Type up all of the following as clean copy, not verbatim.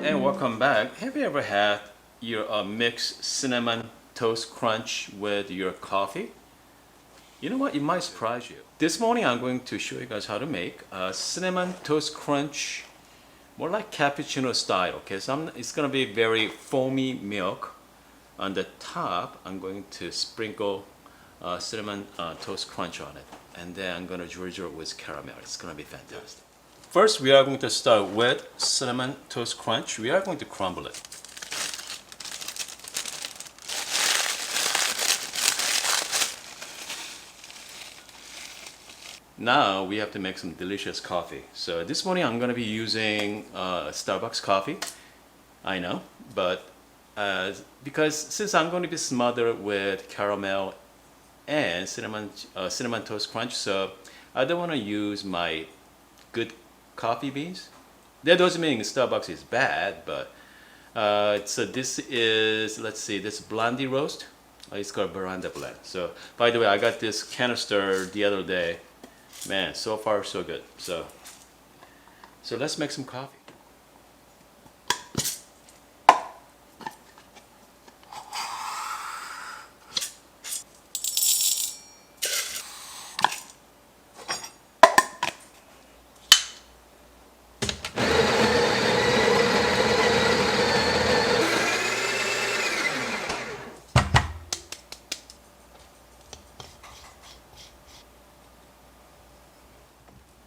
And welcome back. Have you ever had your mixed cinnamon toast crunch with your coffee? You know what? It might surprise you. This morning I'm going to show you guys how to make a cinnamon toast crunch, more like cappuccino style. Okay, so it's gonna be very foamy milk. On the top, I'm going to sprinkle cinnamon toast crunch on it, and then I'm gonna drizzle it with caramel. It's gonna be fantastic. First, we are going to start with cinnamon toast crunch. We are going to crumble it. Now we have to make some delicious coffee. So this morning I'm going to be using Starbucks coffee. I know, but because since I'm going to be smothered with caramel and cinnamon toast crunch, so I don't want to use my good coffee beans. That doesn't mean Starbucks is bad, but so this is, let's see, this Blondie roast. It's called Veranda blend. So by the way, I got this canister the other day. Man, so far so good. So let's make some coffee.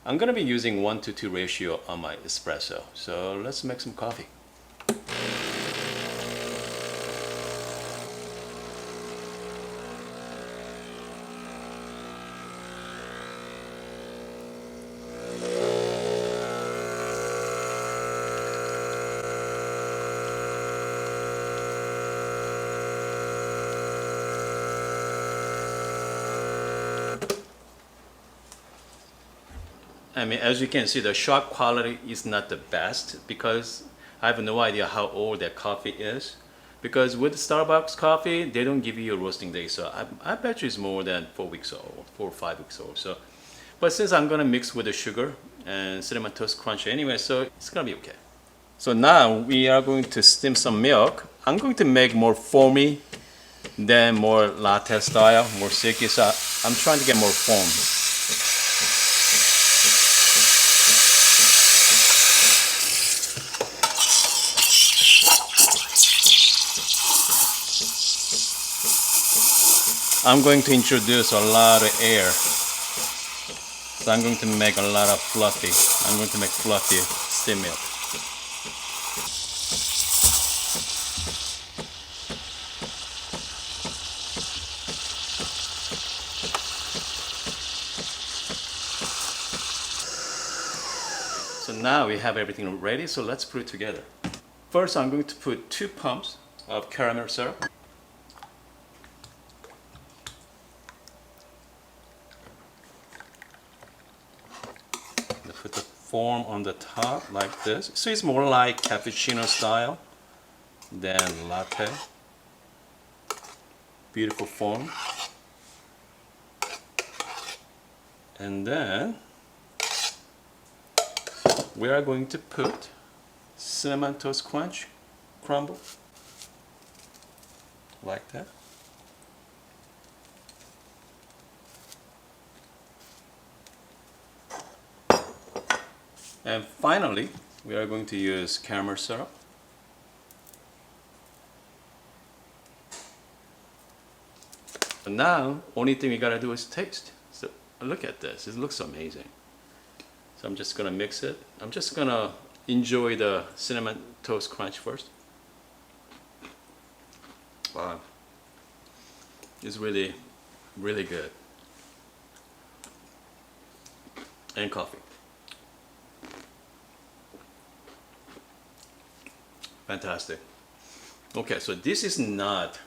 I'm going to be using 1:2 ratio on my espresso. So let's make some coffee. I mean, as you can see, the shot quality is not the best because I have no idea how old that coffee is. Because with Starbucks coffee, they don't give you a roasting day, so I bet you it's more than 4 weeks old, 4 or 5 weeks old. So, but since I'm gonna mix with the sugar and cinnamon toast crunch anyway, so it's gonna be okay. So now we are going to steam some milk. I'm going to make more foamy than more latte style, more silky. So I'm trying to get more foam. I'm going to introduce a lot of air. So I'm going to make a lot of fluffy. I'm going to make fluffy steam milk. So now we have everything ready, so let's put it together. First, I'm going to put 2 pumps of caramel syrup. Put the foam on the top like this. So it's more like cappuccino style than latte. Beautiful foam. And then we are going to put cinnamon toast crunch crumble like that. And finally, we are going to use caramel syrup. And now, only thing we gotta do is taste. So look at this, it looks amazing. So I'm just gonna mix it. I'm just gonna enjoy the cinnamon toast crunch first. Wow, it's really, really good. And coffee. Fantastic. Okay, so this is not,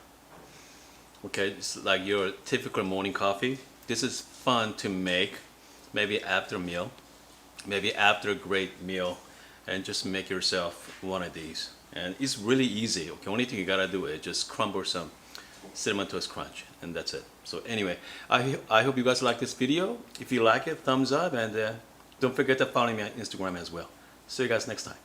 okay, it's like your typical morning coffee. This is fun to make, maybe after a meal, maybe after a great meal, and just make yourself one of these. And it's really easy. Okay, only thing you gotta do is just crumble some cinnamon toast crunch, and that's it. So anyway, I hope you guys like this video. If you like it, thumbs up, and don't forget to follow me on Instagram as well. See you guys next time.